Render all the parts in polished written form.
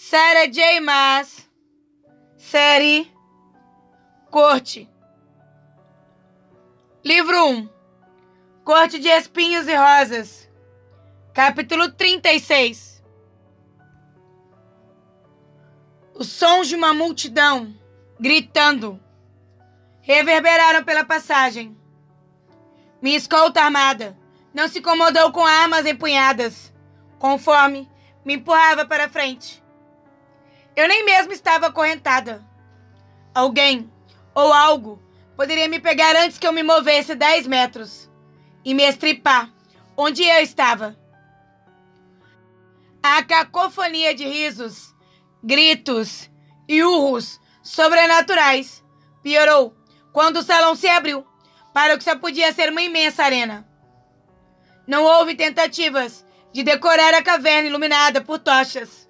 Sarah J. Maas, série Corte. Livro 1. Corte de Espinhos e Rosas. Capítulo 36. Os sons de uma multidão gritando reverberaram pela passagem. Minha escolta armada não se incomodou com armas empunhadas, conforme me empurrava para frente. Eu nem mesmo estava acorrentada. Alguém ou algo poderia me pegar antes que eu me movesse 10 metros e me estripar onde eu estava. A cacofonia de risos, gritos e urros sobrenaturais piorou quando o salão se abriu para o que só podia ser uma imensa arena. Não houve tentativas de decorar a caverna iluminada por tochas,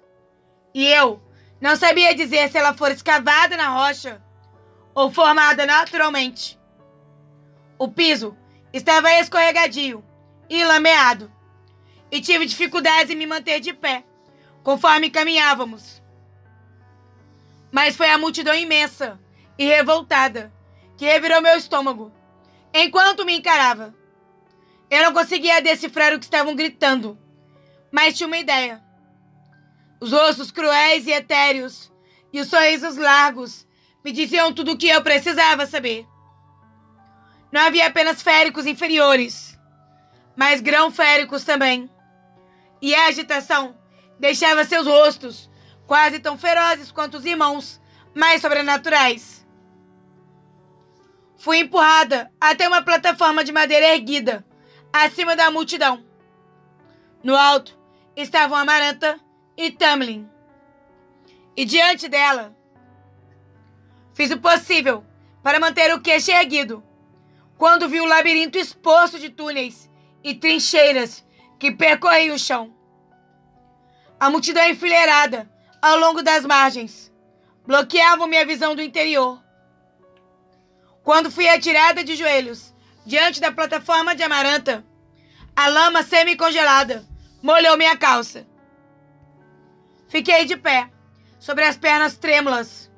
e eu não sabia dizer se ela for escavada na rocha ou formada naturalmente. O piso estava escorregadio e lameado, e tive dificuldades em me manter de pé conforme caminhávamos. Mas foi a multidão imensa e revoltada que revirou meu estômago enquanto me encarava. Eu não conseguia decifrar o que estavam gritando, mas tinha uma ideia. Os rostos cruéis e etéreos e os sorrisos largos me diziam tudo o que eu precisava saber. Não havia apenas féricos inferiores, mas grão-féricos também. E a agitação deixava seus rostos quase tão ferozes quanto os irmãos mais sobrenaturais. Fui empurrada até uma plataforma de madeira erguida acima da multidão. No alto estavam Amaranta e Tamlin. E diante dela, fiz o possível para manter o queixo erguido quando vi o labirinto exposto de túneis e trincheiras que percorriam o chão. A multidão enfileirada ao longo das margens bloqueava minha visão do interior. Quando fui atirada de joelhos diante da plataforma de Amaranta, a lama semi-congelada molhou minha calça. Fiquei de pé, sobre as pernas trêmulas.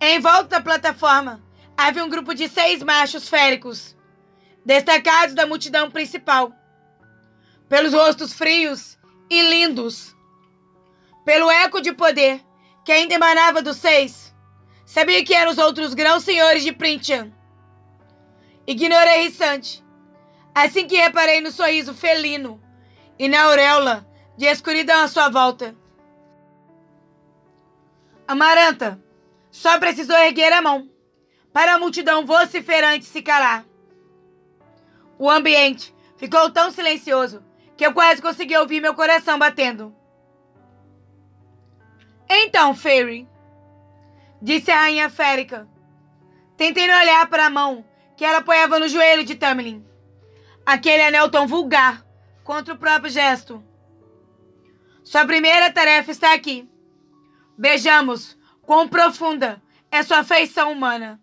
Em volta da plataforma havia um grupo de 6 machos féricos, destacados da multidão principal, pelos rostos frios e lindos. Pelo eco de poder que ainda emanava dos 6, sabia que eram os outros grãos senhores de Printian. Ignorei rissante, assim que reparei no sorriso felino e na auréola de escuridão à sua volta. Amaranta só precisou erguer a mão para a multidão vociferante se calar. O ambiente ficou tão silencioso que eu quase consegui ouvir meu coração batendo. Então, Fairy, disse a rainha férica, tentando olhar para a mão que ela apoiava no joelho de Tamlin, aquele anel tão vulgar contra o próprio gesto. Sua primeira tarefa está aqui. Vejamos quão profunda é sua afeição humana.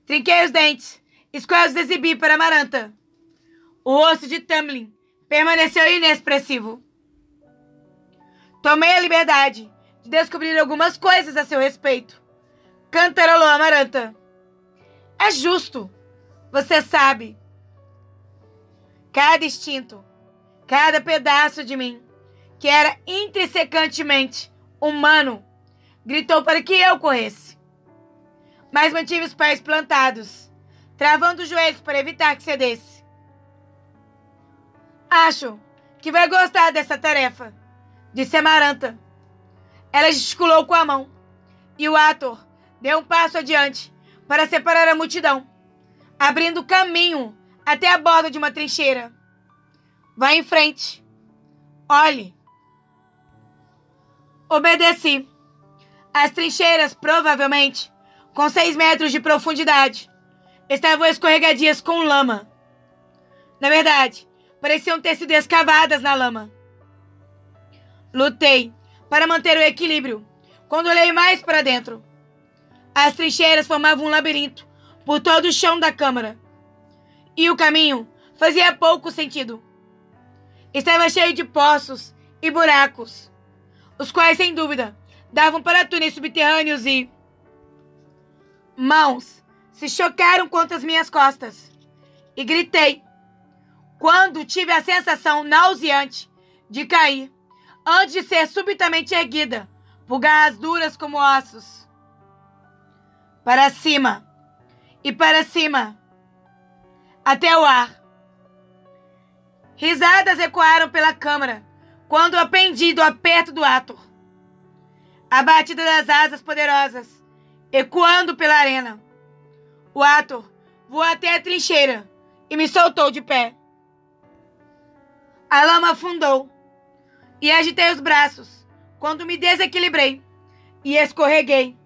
Trinquei os dentes e quase os exibi para Amaranta. O rosto de Tamlin permaneceu inexpressivo. Tomei a liberdade de descobrir algumas coisas a seu respeito. Cantarolou Amaranta. É justo, você sabe. Cada instinto, cada pedaço de mim, que era intrinsecantemente humano, gritou para que eu corresse. Mas mantive os pés plantados, travando os joelhos para evitar que cedesse. Acho que vai gostar dessa tarefa, disse Amaranta. Ela gesticulou com a mão, e o ator deu um passo adiante para separar a multidão, abrindo caminho até a borda de uma trincheira. Vá em frente. Olhe. Obedeci. As trincheiras, provavelmente, com 6 metros de profundidade, estavam escorregadias com lama. Na verdade, pareciam ter sido escavadas na lama. Lutei para manter o equilíbrio quando olhei mais para dentro. As trincheiras formavam um labirinto por todo o chão da câmara, e o caminho fazia pouco sentido. Estava cheio de poços e buracos. os quais, sem dúvida, davam para túneis subterrâneos e... Mãos se chocaram contra as minhas costas e gritei quando tive a sensação nauseante de cair, antes de ser subitamente erguida por garras duras como ossos. Para cima e para cima, até o ar. Risadas ecoaram pela câmara quando eu pendi do aperto do Ator. A batida das asas poderosas ecoando pela arena. O Ator voou até a trincheira e me soltou de pé. A lama afundou e agitei os braços quando me desequilibrei e escorreguei.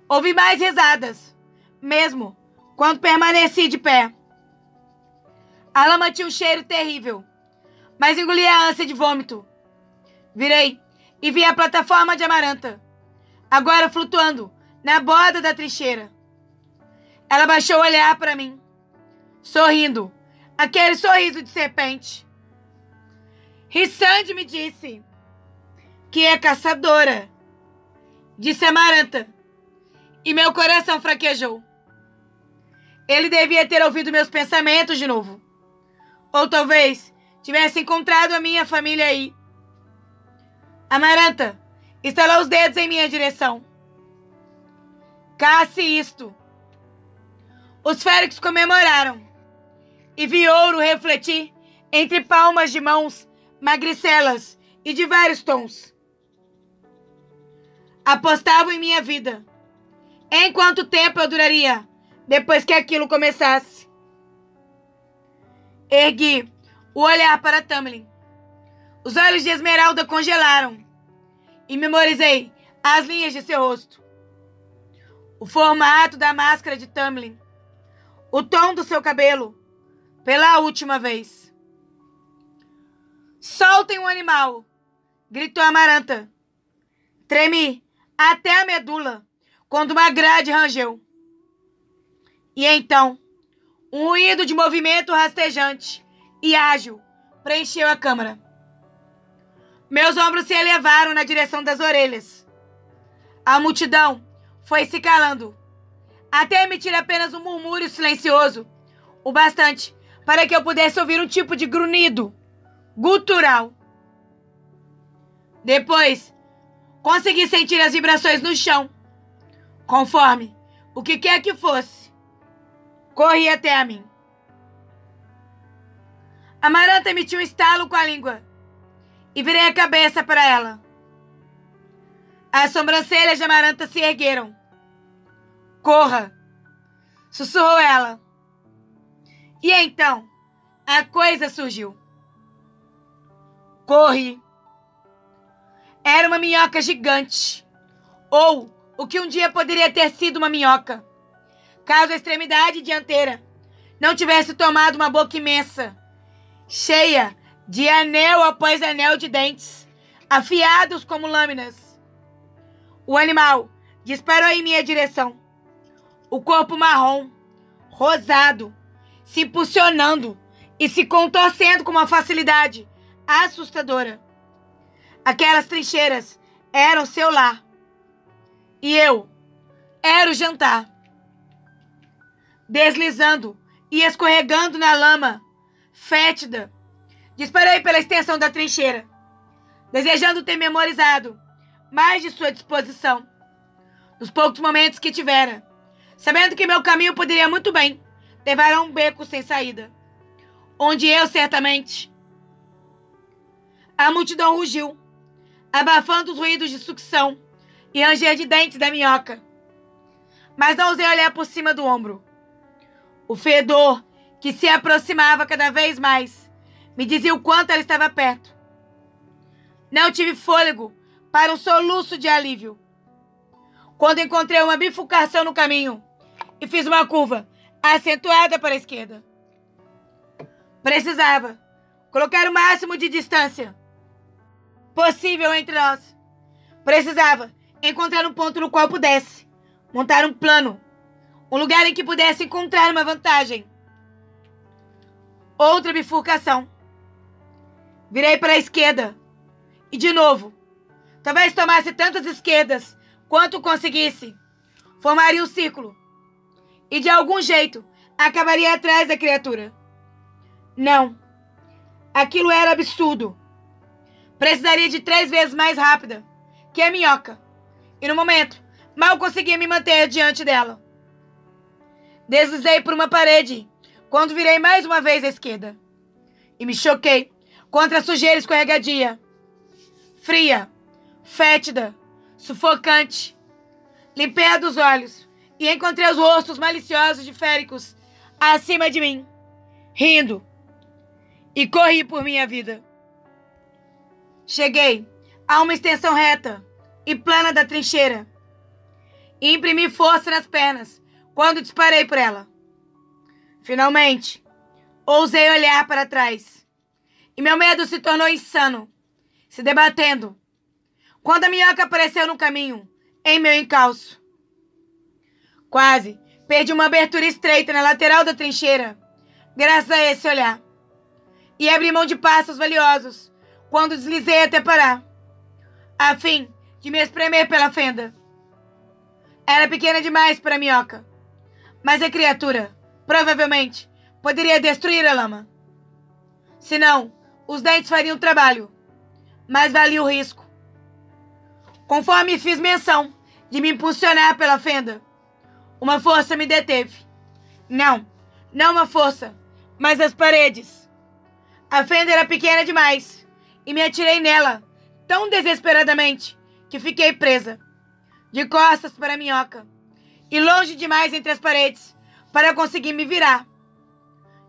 Ouvi mais risadas, mesmo quando permaneci de pé. A lama tinha um cheiro terrível, mas engoli a ânsia de vômito. Virei e vi a plataforma de Amaranta, agora flutuando na borda da trincheira. Ela baixou o olhar para mim, sorrindo, aquele sorriso de serpente. Rissande me disse que é caçadora, disse Amaranta, e meu coração fraquejou. Ele devia ter ouvido meus pensamentos de novo. Ou talvez tivesse encontrado a minha família aí. Amaranta estalou os dedos em minha direção. Casse isto. Os féricos comemoraram e vi ouro refletir entre palmas de mãos magricelas e de vários tons. Apostavam em minha vida. Em quanto tempo eu duraria depois que aquilo começasse? Ergui o olhar para Tamlin. Os olhos de Esmeralda congelaram e memorizei as linhas de seu rosto. O formato da máscara de Tamlin. O tom do seu cabelo. Pela última vez. Soltem o animal! Gritou Amaranta. Tremi até a medula quando uma grade rangeu. E então, um ruído de movimento rastejante e ágil preencheu a câmara. Meus ombros se elevaram na direção das orelhas. A multidão foi se calando, até emitir apenas um murmúrio silencioso, o bastante para que eu pudesse ouvir um tipo de grunhido gutural. Depois, consegui sentir as vibrações no chão, conforme o que quer que fosse. Corri até a mim. Amaranta emitiu um estalo com a língua e virei a cabeça para ela. As sobrancelhas de Amaranta se ergueram. Corra! Sussurrou ela. E então, a coisa surgiu. Corri. Era uma minhoca gigante. Ou o que um dia poderia ter sido uma minhoca, caso a extremidade dianteira não tivesse tomado uma boca imensa, cheia de anel após anel de dentes, afiados como lâminas. O animal disparou em minha direção. O corpo marrom, rosado, se impulsionando e se contorcendo com uma facilidade assustadora. Aquelas trincheiras eram seu lar. E eu era o jantar. Deslizando e escorregando na lama fétida, disparei pela extensão da trincheira, desejando ter memorizado mais de sua disposição, nos poucos momentos que tivera, sabendo que meu caminho poderia muito bem levar a um beco sem saída, onde eu certamente... A multidão rugiu, abafando os ruídos de sucção e ranger de dentes da minhoca, mas não ousei olhar por cima do ombro. O fedor, que se aproximava cada vez mais, me dizia o quanto ela estava perto. Não tive fôlego para um soluço de alívio, quando encontrei uma bifurcação no caminho e fiz uma curva acentuada para a esquerda. Precisava colocar o máximo de distância possível entre nós. Precisava encontrar um ponto no qual pudesse montar um plano, um lugar em que pudesse encontrar uma vantagem. Outra bifurcação. Virei para a esquerda e, de novo, Talvez tomasse tantas esquerdas quanto conseguisse. Formaria um círculo. E de algum jeito acabaria atrás da criatura. Não. Aquilo era absurdo. Precisaria de 3 vezes mais rápida que a minhoca. E no momento, mal conseguia me manter diante dela. Deslizei por uma parede quando virei mais uma vez à esquerda. E me choquei contra a sujeira escorregadia. Fria, fétida, sufocante. Limpei a dos olhos e encontrei os rostos maliciosos de Féricos acima de mim, rindo. E corri por minha vida. Cheguei a uma extensão reta e plana da trincheira e imprimi força nas pernas quando disparei por ela. Finalmente, ousei olhar para trás e meu medo se tornou insano, se debatendo, quando a minhoca apareceu no caminho, em meu encalço. Quase perdi uma abertura estreita na lateral da trincheira, graças a esse olhar, e abri mão de passos valiosos quando deslizei até parar, a fim de me espremer pela fenda. Era pequena demais para a minhoca, mas a criatura, provavelmente, poderia destruir a lama. Senão, os dentes fariam o trabalho, mas valia o risco. Conforme fiz menção de me impulsionar pela fenda, uma força me deteve. Não uma força, mas as paredes. A fenda era pequena demais e me atirei nela tão desesperadamente que fiquei presa, de costas para a minhoca e longe demais entre as paredes para conseguir me virar.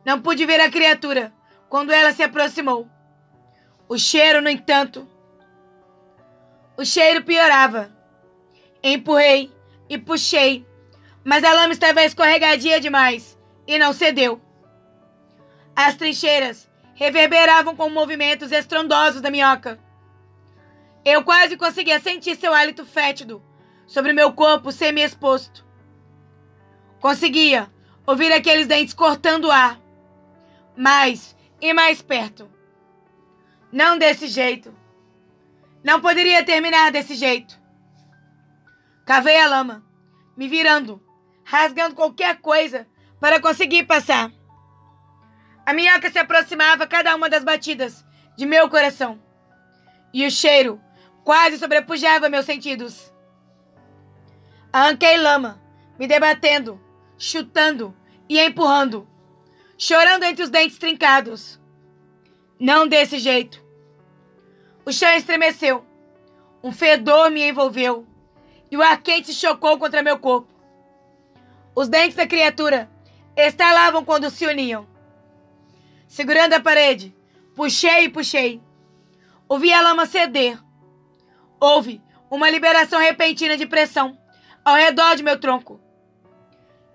Não pude ver a criatura quando ela se aproximou. O cheiro, no entanto, piorava. Empurrei e puxei, mas a lama estava escorregadia demais e não cedeu. As trincheiras reverberavam com movimentos estrondosos da minhoca. Eu quase conseguia sentir seu hálito fétido sobre meu corpo semi-exposto. Conseguia ouvir aqueles dentes cortando o ar, mais e mais perto. Não desse jeito. Não poderia terminar desse jeito. Cavei a lama, me virando, rasgando qualquer coisa para conseguir passar. A minhoca se aproximava a cada uma das batidas de meu coração. E o cheiro quase sobrepujava meus sentidos. Arranquei lama, me debatendo, chutando e empurrando, chorando entre os dentes trincados. Não desse jeito. O chão estremeceu, um fedor me envolveu e o ar quente se chocou contra meu corpo. Os dentes da criatura estalavam quando se uniam. Segurando a parede, puxei e puxei. Ouvi a lama ceder. Houve uma liberação repentina de pressão ao redor de meu tronco.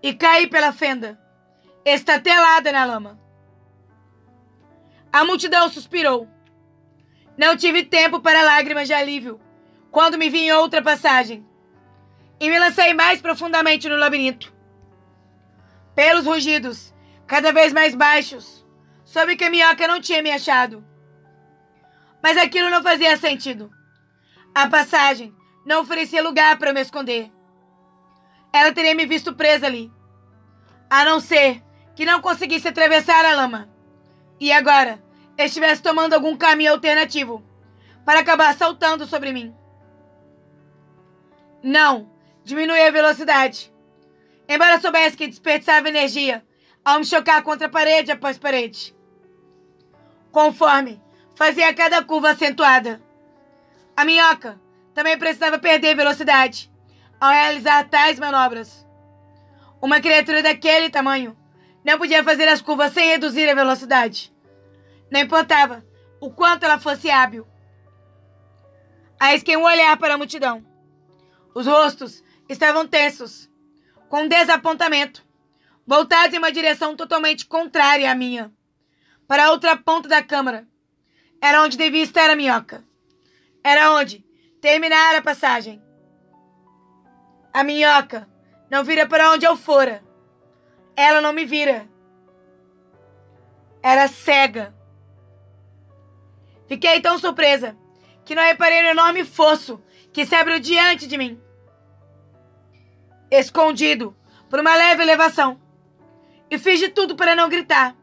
E caí pela fenda, estatelada na lama. A multidão suspirou. Não tive tempo para lágrimas de alívio quando me vi em outra passagem. E me lancei mais profundamente no labirinto. Pelos rugidos, cada vez mais baixos, soube que a minhoca não tinha me achado. Mas aquilo não fazia sentido. A passagem não oferecia lugar para eu me esconder. Ela teria me visto presa ali. A não ser que não conseguisse atravessar a lama. E agora estivesse tomando algum caminho alternativo para acabar saltando sobre mim. Não, diminui a velocidade. Embora soubesse que desperdiçava energia ao me chocar contra parede após parede. Conforme fazia cada curva acentuada. A minhoca também precisava perder velocidade ao realizar tais manobras. Uma criatura daquele tamanho não podia fazer as curvas sem reduzir a velocidade. Não importava o quanto ela fosse hábil. Arrisquei um olhar para a multidão. Os rostos estavam tensos, com desapontamento, voltados em uma direção totalmente contrária à minha, para a outra ponta da câmara. Era onde devia estar a minhoca. Era onde terminara a passagem. A minhoca não vira para onde eu fora. Ela não me vira. Era cega. Fiquei tão surpresa que não reparei no enorme fosso que se abriu diante de mim, escondido por uma leve elevação, e fiz de tudo para não gritar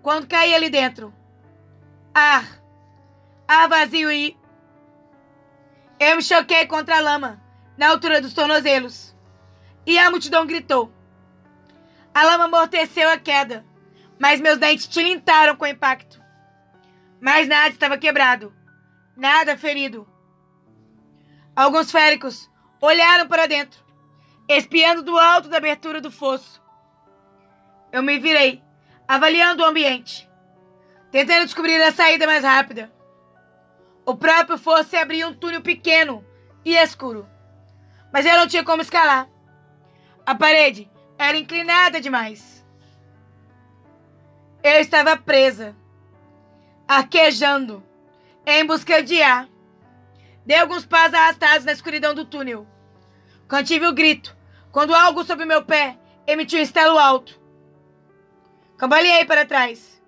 quando caí ali dentro. Ar vazio e... Eu me choquei contra a lama, na altura dos tornozelos, e a multidão gritou. A lama amorteceu a queda, mas meus dentes tilintaram com o impacto. Mas nada estava quebrado, nada ferido. Alguns féricos olharam para dentro, espiando do alto da abertura do fosso. Eu me virei, avaliando o ambiente, tentando descobrir a saída mais rápida. O próprio fosso abria um túnel pequeno e escuro, mas eu não tinha como escalar. A parede era inclinada demais. Eu estava presa, arquejando, em busca de ar. Dei alguns passos arrastados na escuridão do túnel. Contive o grito, quando algo sob meu pé emitiu um estalo alto. Cambaleei para trás,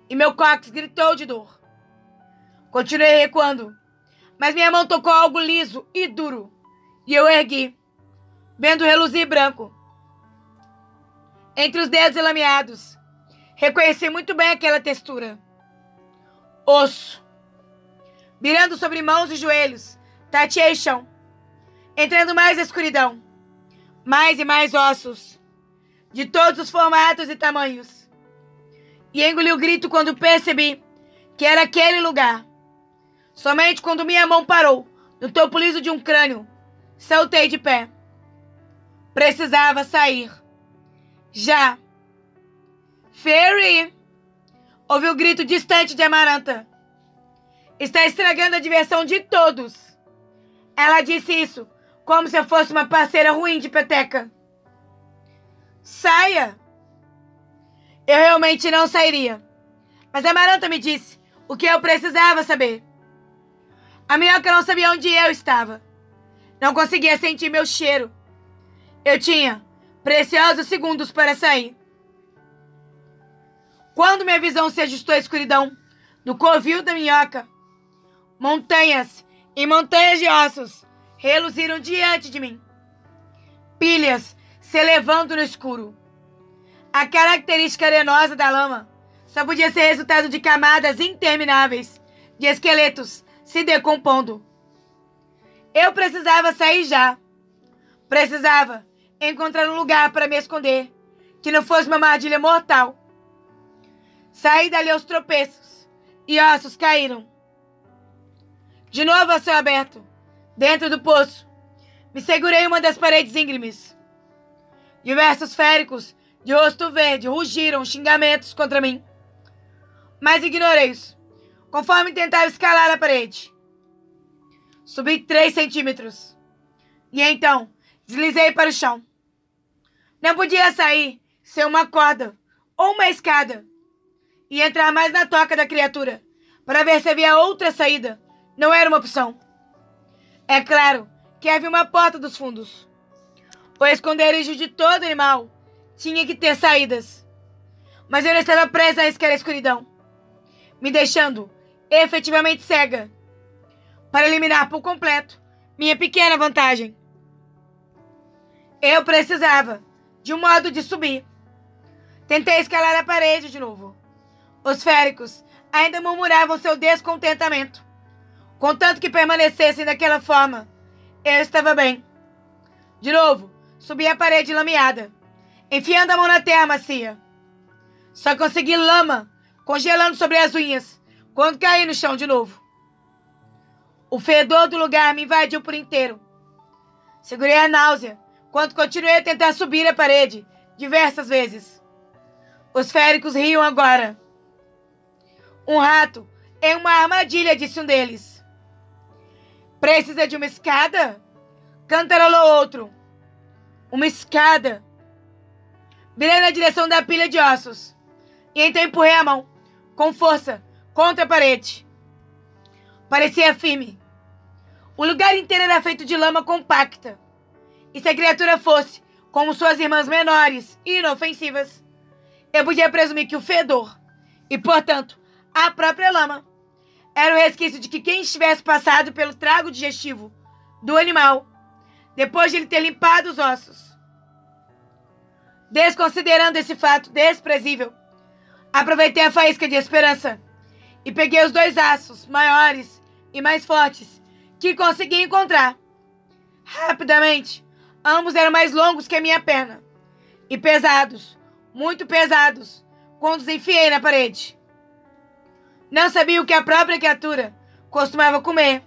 e meu cóccix gritou de dor. Continuei recuando, mas minha mão tocou algo liso e duro, e eu ergui, vendo reluzir branco. Entre os dedos enlameados, reconheci muito bem aquela textura. Osso. Virando sobre mãos e joelhos, tateei o chão, entrando mais na escuridão. Mais e mais ossos, de todos os formatos e tamanhos. E engoli o grito quando percebi que era aquele lugar. Somente quando minha mão parou no topo liso de um crânio, saltei de pé. Precisava sair. Já. Fairy! Ouvi o grito distante de Amaranta. Está estragando a diversão de todos. Ela disse isso como se eu fosse uma parceira ruim de peteca. Saia! Eu realmente não sairia. Mas Amaranta me disse o que eu precisava saber. A minhoca não sabia onde eu estava. Não conseguia sentir meu cheiro. Eu tinha preciosos segundos para sair. Quando minha visão se ajustou à escuridão, no covil da minhoca, montanhas e montanhas de ossos reluziram diante de mim. Pilhas se elevando no escuro. A característica arenosa da lama só podia ser resultado de camadas intermináveis de esqueletos se decompondo. Eu precisava sair já. Precisava encontrar um lugar para me esconder que não fosse uma armadilha mortal. Saí dali aos tropeços e ossos caíram. De novo a céu aberto, dentro do poço, me segurei em uma das paredes íngremes. Diversos féricos de rosto verde rugiram xingamentos contra mim, mas ignorei-os, conforme tentava escalar a parede. Subi 3 centímetros, e então deslizei para o chão. Não podia sair sem uma corda ou uma escada, e entrar mais na toca da criatura, para ver se havia outra saída, não era uma opção. É claro que havia uma porta dos fundos. O esconderijo de todo animal tinha que ter saídas. Mas eu não estava presa a arriscar a escuridão, me deixando efetivamente cega, para eliminar por completo minha pequena vantagem. Eu precisava de um modo de subir. Tentei escalar a parede de novo. Os féricos ainda murmuravam seu descontentamento. Contanto que permanecessem daquela forma, eu estava bem. De novo, subi a parede lameada, enfiando a mão na terra macia. Só consegui lama congelando sobre as unhas quando caí no chão de novo. O fedor do lugar me invadiu por inteiro. Segurei a náusea quando continuei a tentar subir a parede diversas vezes. Os féricos riam agora. Um rato em uma armadilha, disse um deles. Precisa de uma escada? Cantarolou outro. Uma escada. Virei na direção da pilha de ossos e então empurrei a mão, com força, contra a parede. Parecia firme. O lugar inteiro era feito de lama compacta. E se a criatura fosse como suas irmãs menores e inofensivas, eu podia presumir que o fedor, e portanto a própria lama, era o resquício de que quem estivesse passado pelo trago digestivo do animal, depois de ele ter limpado os ossos. Desconsiderando esse fato desprezível, aproveitei a faísca de esperança e peguei os 2 aços maiores e mais fortes que consegui encontrar. Rapidamente, ambos eram mais longos que a minha perna e pesados, muito pesados, quando os enfiei na parede. Não sabia o que a própria criatura costumava comer,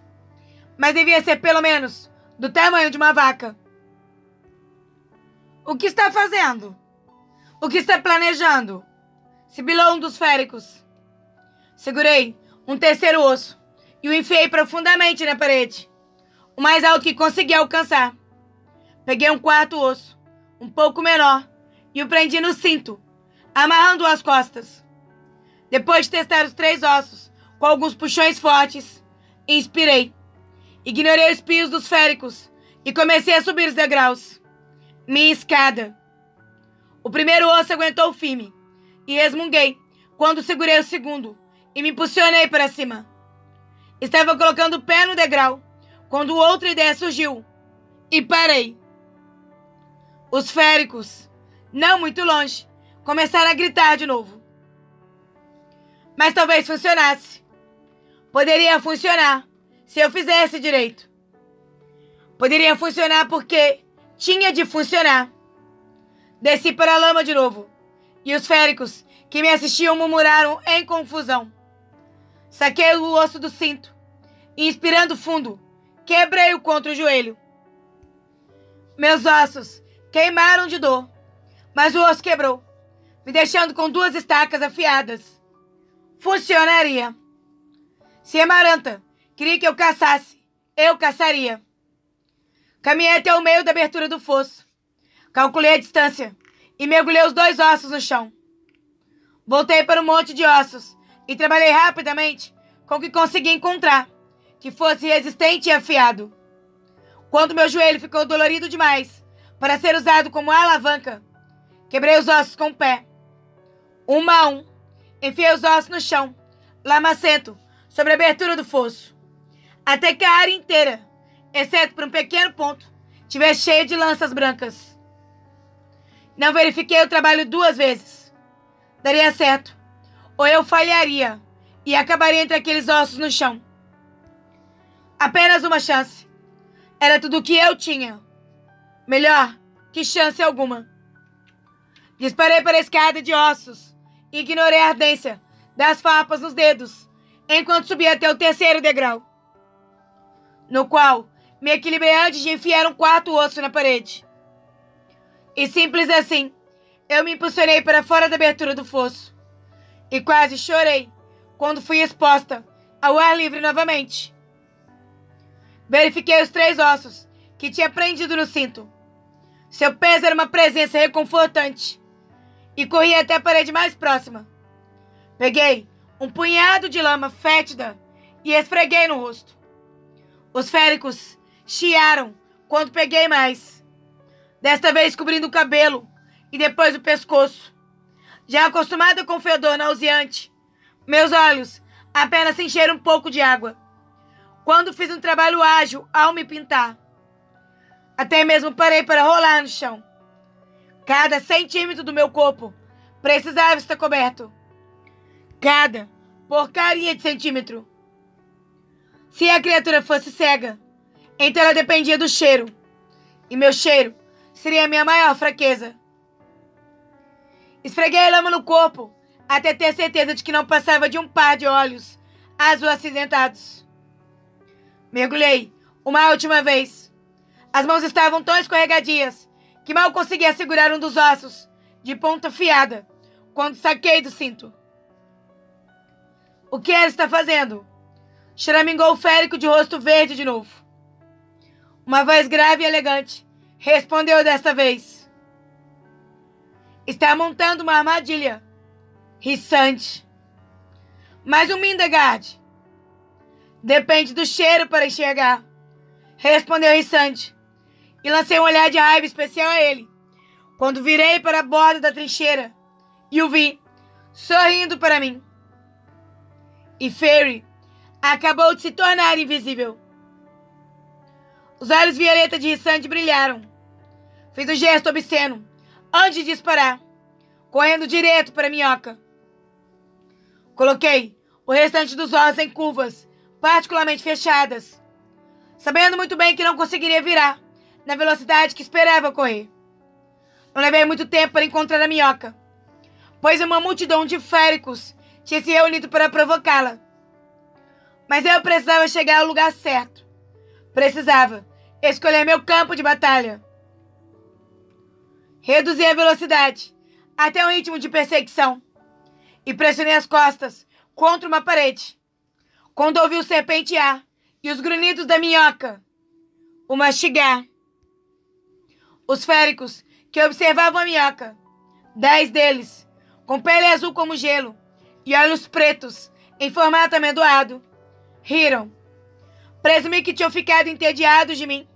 mas devia ser pelo menos do tamanho de uma vaca. O que está fazendo? O que está planejando? Sibilou um dos féricos. Segurei um terceiro osso e o enfiei profundamente na parede, o mais alto que consegui alcançar. Peguei um 4º osso, um pouco menor, e o prendi no cinto, amarrando-o às costas. Depois de testar os 3 ossos, com alguns puxões fortes, inspirei. Ignorei os pios dos féricos e comecei a subir os degraus. Minha escada. O primeiro osso aguentou firme e resmunguei quando segurei o segundo e me impulsionei para cima. Estava colocando o pé no degrau quando outra ideia surgiu e parei. Os féricos, não muito longe, começaram a gritar de novo. Mas talvez funcionasse. Poderia funcionar se eu fizesse direito. Poderia funcionar porque tinha de funcionar. Desci para a lama de novo, e os féricos que me assistiam murmuraram em confusão. Saquei o osso do cinto e, inspirando fundo, quebrei-o contra o joelho. Meus ossos queimaram de dor, mas o osso quebrou, me deixando com 2 estacas afiadas. Funcionaria. Se a Amaranta queria que eu caçasse, eu caçaria. Caminhei até o meio da abertura do fosso. Calculei a distância e mergulhei os 2 ossos no chão. Voltei para o monte de ossos e trabalhei rapidamente com o que consegui encontrar, que fosse resistente e afiado. Quando meu joelho ficou dolorido demais para ser usado como alavanca, quebrei os ossos com o pé. Um a um, enfiei os ossos no chão, lamacento, sobre a abertura do fosso, até que a área inteira, exceto por um pequeno ponto, estivesse cheia de lanças brancas. Não verifiquei o trabalho 2 vezes. Daria certo, ou eu falharia e acabaria entre aqueles ossos no chão. Apenas uma chance. Era tudo o que eu tinha. Melhor que chance alguma. Disparei para a escada de ossos e ignorei a ardência das farpas nos dedos enquanto subia até o 3º degrau, no qual me equilibrei antes de enfiar um 4º osso na parede. E simples assim, eu me impulsionei para fora da abertura do fosso e quase chorei quando fui exposta ao ar livre novamente. Verifiquei os 3 ossos que tinha prendido no cinto. Seu peso era uma presença reconfortante e corri até a parede mais próxima. Peguei um punhado de lama fétida e esfreguei no rosto. Os féricos chiaram quando peguei mais, desta vez cobrindo o cabelo e depois o pescoço. Já acostumada com o fedor nauseante, meus olhos apenas encheram um pouco de água quando fiz um trabalho ágil ao me pintar. Até mesmo parei para rolar no chão. Cada centímetro do meu corpo precisava estar coberto. Cada porcaria de centímetro. Se a criatura fosse cega, então ela dependia do cheiro. E meu cheiro seria a minha maior fraqueza. Esfreguei a lama no corpo até ter certeza de que não passava de um par de olhos azul acinzentados. Mergulhei uma última vez. As mãos estavam tão escorregadias que mal conseguia segurar um dos ossos de ponta afiada quando saquei do cinto. O que ela está fazendo? Choramingou o férico de rosto verde de novo. Uma voz grave e elegante respondeu desta vez. Está montando uma armadilha. Rissante. Mas o Mindegard. Depende do cheiro para enxergar. Respondeu Rissante. E lancei um olhar de raiva especial a ele, quando virei para a borda da trincheira e o vi sorrindo para mim. E Fairy acabou de se tornar invisível. Os olhos violeta de Rissande brilharam. Fiz um gesto obsceno antes de disparar, correndo direto para a minhoca. Coloquei o restante dos ossos em curvas particularmente fechadas, sabendo muito bem que não conseguiria virar na velocidade que esperava correr. Não levei muito tempo para encontrar a minhoca, pois uma multidão de féricos tinha se reunido para provocá-la. Mas eu precisava chegar ao lugar certo. Precisava escolher meu campo de batalha. Reduzi a velocidade até um ritmo de perseguição e pressionei as costas contra uma parede. Quando ouvi o serpentear e os grunhidos da minhoca, o mastigar. Os féricos que observavam a minhoca, 10 deles, com pele azul como gelo e olhos pretos em formato amendoado, riram. Presumi que tinham ficado entediados de mim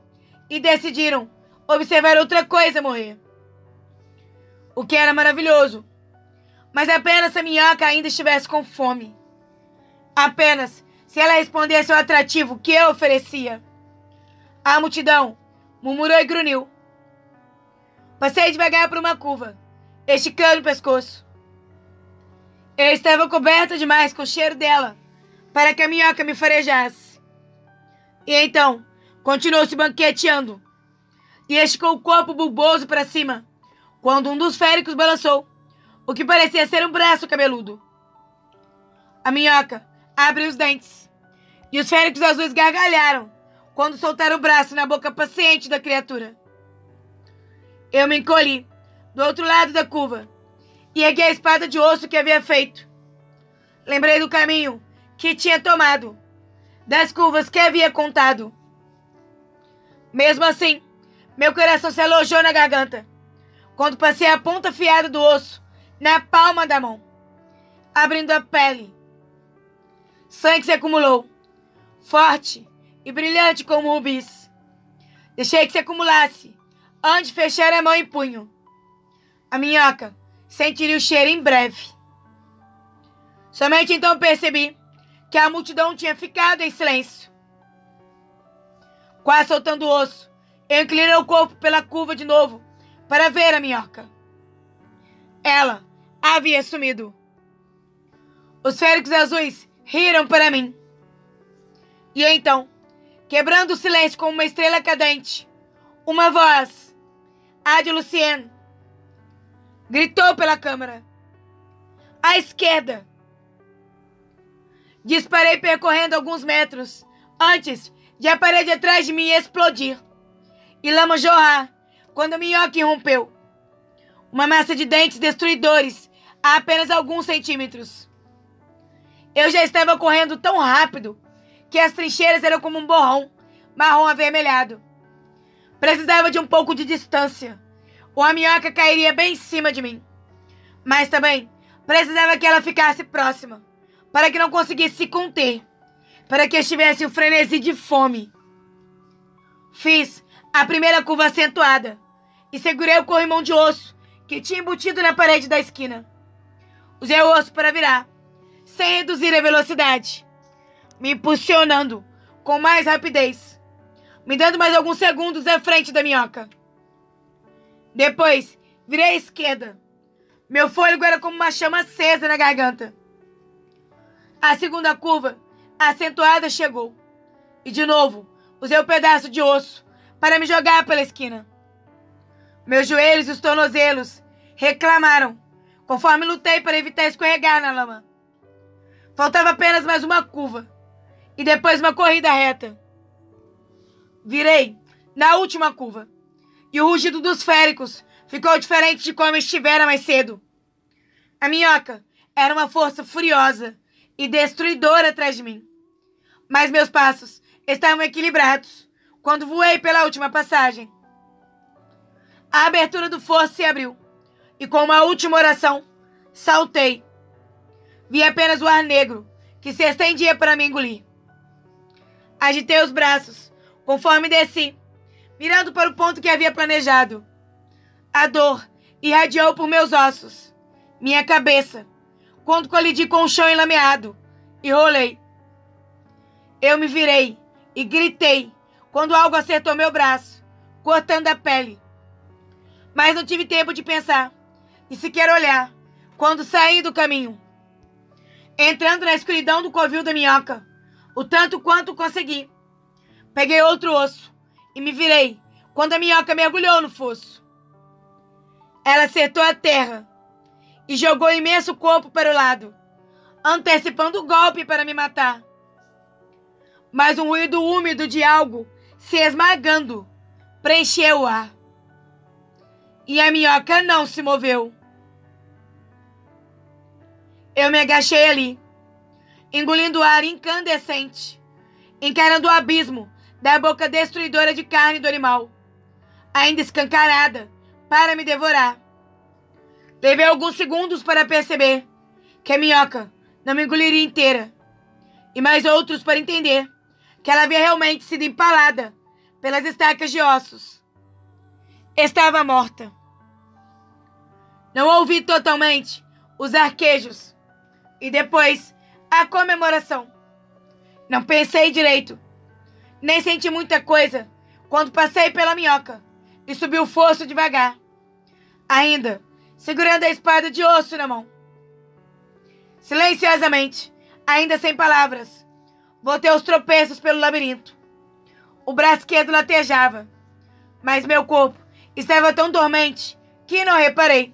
e decidiram observar outra coisa morrer. O que era maravilhoso, mas apenas se a minhoca ainda estivesse com fome. Apenas se ela respondesse ao atrativo que eu oferecia. A multidão murmurou e grunhiu. Passei devagar por uma curva, esticando o pescoço. Eu estava coberta demais com o cheiro dela para que a minhoca me farejasse. E então, continuou se banqueteando e esticou o corpo bulboso para cima, quando um dos féricos balançou, o que parecia ser um braço cabeludo. A minhoca abriu os dentes, e os féricos azuis gargalharam quando soltaram o braço na boca paciente da criatura. Eu me encolhi do outro lado da curva e ergui a espada de osso que havia feito. Lembrei do caminho que tinha tomado, das curvas que havia contado. Mesmo assim, meu coração se alojou na garganta quando passei a ponta afiada do osso na palma da mão, abrindo a pele. Sangue se acumulou, forte e brilhante como rubis. Deixei que se acumulasse antes de fechar a mão em punho. A minhoca sentiria o cheiro em breve. Somente então percebi que a multidão tinha ficado em silêncio. Quase soltando o osso, eu inclinei o corpo pela curva de novo para ver a minhoca. Ela havia sumido. Os féricos azuis riram para mim. E então, quebrando o silêncio como uma estrela cadente, uma voz, a de Lucien, gritou pela câmara. À esquerda. Disparei percorrendo alguns metros antes de a parede atrás de mim explodir e lama jorrar quando a minhoca irrompeu. Uma massa de dentes destruidores a apenas alguns centímetros. Eu já estava correndo tão rápido que as trincheiras eram como um borrão marrom avermelhado. Precisava de um pouco de distância, ou a minhoca cairia bem em cima de mim. Mas também precisava que ela ficasse próxima, para que não conseguisse se conter, para que estivesse o frenesi de fome. Fiz a primeira curva acentuada e segurei o corrimão de osso que tinha embutido na parede da esquina. Usei o osso para virar, sem reduzir a velocidade, me impulsionando com mais rapidez, me dando mais alguns segundos à frente da minhoca. Depois, virei à esquerda. Meu fôlego era como uma chama acesa na garganta. A segunda curva, acentuada, chegou. E de novo, usei o pedaço de osso para me jogar pela esquina. Meus joelhos e os tornozelos reclamaram, conforme lutei para evitar escorregar na lama. Faltava apenas mais uma curva, e depois uma corrida reta. Virei na última curva, e o rugido dos féricos ficou diferente de como estivera mais cedo. A minhoca era uma força furiosa e destruidora atrás de mim. Mas meus passos estavam equilibrados quando voei pela última passagem. A abertura do fosso se abriu, e com uma última oração, saltei. Vi apenas o ar negro que se estendia para me engolir. Agitei os braços, conforme desci, mirando para o ponto que havia planejado. A dor irradiou por meus ossos, minha cabeça, quando colidi com o chão enlameado e rolei. Eu me virei e gritei quando algo acertou meu braço, cortando a pele. Mas não tive tempo de pensar e sequer olhar quando saí do caminho. Entrando na escuridão do covil da minhoca, o tanto quanto consegui. Peguei outro osso e me virei quando a minhoca mergulhou no fosso. Ela acertou a terra e jogou o imenso corpo para o lado, antecipando o golpe para me matar. Mas um ruído úmido de algo se esmagando preencheu o ar. E a minhoca não se moveu. Eu me agachei ali, engolindo o ar incandescente, encarando o abismo da boca destruidora de carne do animal, ainda escancarada para me devorar. Levei alguns segundos para perceber que a minhoca não me engoliria inteira, e mais outros para entender que ela havia realmente sido empalada pelas estacas de ossos. Estava morta. Não ouvi totalmente os arquejos e depois a comemoração. Não pensei direito, nem senti muita coisa quando passei pela minhoca e subi o fosso devagar, ainda segurando a espada de osso na mão. Silenciosamente, ainda sem palavras, voltei aos tropeços pelo labirinto. O braço esquerdo latejava, mas meu corpo estava tão dormente que não reparei.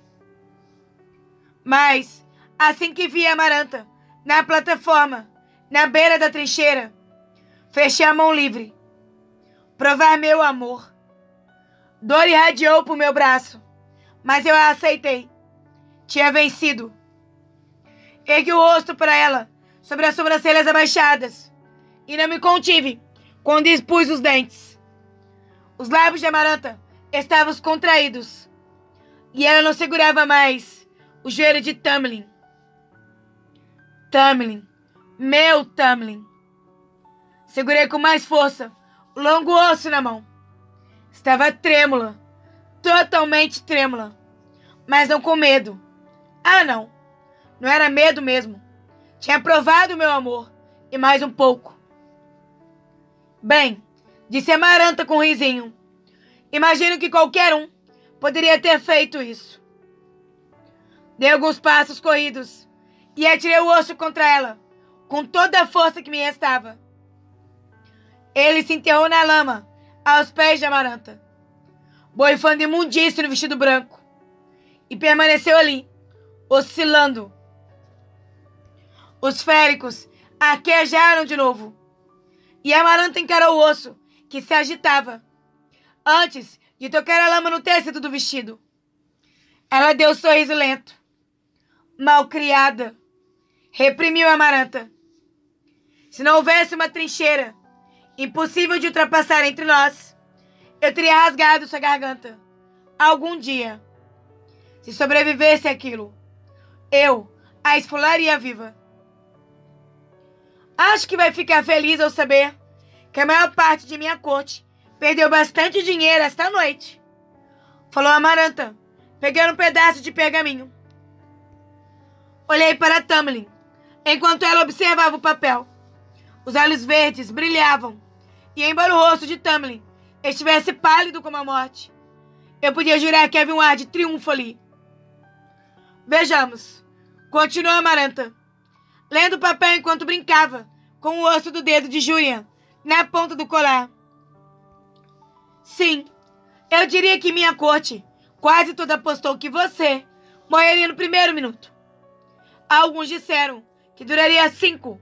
Mas, assim que vi a Amaranta na plataforma, na beira da trincheira, fechei a mão livre. Provar meu amor. Dor irradiou por meu braço, mas eu a aceitei. Tinha vencido. Ergui o rosto para ela, sobre as sobrancelhas abaixadas, e não me contive quando expus os dentes. Os lábios de Amaranta estavam contraídos, e ela não segurava mais o joelho de Tamlin. Tamlin, meu Tamlin. Segurei com mais força o longo osso na mão. Estava trêmula, totalmente trêmula, mas não com medo. Ah, não. Não era medo mesmo. Tinha provado o meu amor, e mais um pouco. Bem, disse Amaranta com um risinho. Imagino que qualquer um poderia ter feito isso. Dei alguns passos corridos e atirei o osso contra ela, com toda a força que me restava. Ele se enterrou na lama, aos pés de Amaranta, boifando imundício no vestido branco, e permaneceu ali, oscilando. Os féricos arquejaram de novo, e Amaranta encarou o osso, que se agitava, antes de tocar a lama no tecido do vestido. Ela deu um sorriso lento. Malcriada, reprimiu Amaranta. Se não houvesse uma trincheira impossível de ultrapassar entre nós, eu teria rasgado sua garganta algum dia. Se sobrevivesse àquilo, eu a esfolaria viva. Acho que vai ficar feliz ao saber que a maior parte de minha corte perdeu bastante dinheiro esta noite, falou Amaranta, pegando um pedaço de pergaminho. Olhei para Tamlin, enquanto ela observava o papel. Os olhos verdes brilhavam, e embora o rosto de Tamlin estivesse pálido como a morte, eu podia jurar que havia um ar de triunfo ali. Vejamos, continuou Amaranta, lendo o papel enquanto brincava com o osso do dedo de Julian na ponta do colar. Sim, eu diria que minha corte quase toda apostou que você morreria no primeiro minuto. Alguns disseram que duraria 5,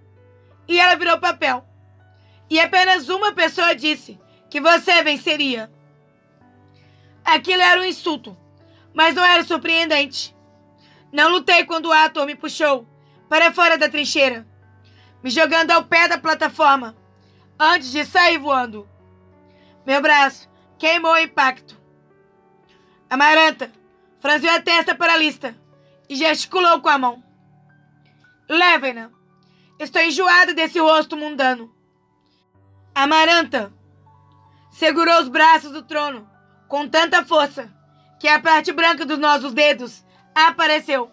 e ela virou papel. E apenas uma pessoa disse que você venceria. Aquilo era um insulto, mas não era surpreendente. Não lutei quando o Ator me puxou para fora da trincheira, me jogando ao pé da plataforma, antes de sair voando. Meu braço queimou o impacto. Amaranta franziu a testa paralista e gesticulou com a mão. Levem-na. Estou enjoada desse rosto mundano. Amaranta segurou os braços do trono com tanta força que a parte branca dos nossos dedos apareceu.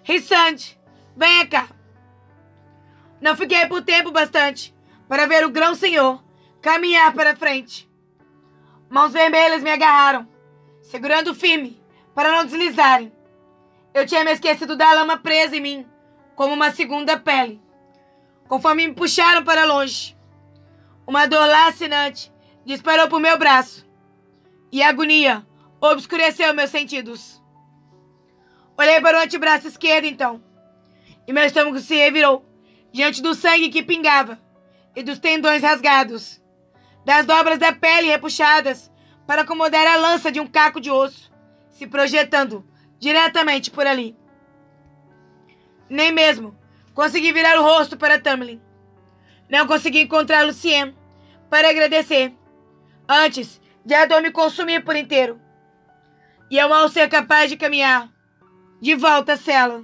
Rissande, venha cá. Não fiquei por tempo bastante para ver o grão-senhor caminhar para frente. Mãos vermelhas me agarraram, segurando firme para não deslizarem. Eu tinha me esquecido da lama presa em mim, como uma segunda pele. Conforme me puxaram para longe, uma dor lacinante disparou por meu braço, e a agonia obscureceu meus sentidos. Olhei para o antebraço esquerdo, então, e meu estômago se revirou diante do sangue que pingava e dos tendões rasgados, das dobras da pele repuxadas para acomodar a lança de um caco de osso, se projetando diretamente por ali. Nem mesmo consegui virar o rosto para Tamlin. Não consegui encontrar Lucien para agradecer, antes de a dor me consumir por inteiro, e eu mal ser capaz de caminhar de volta à cela.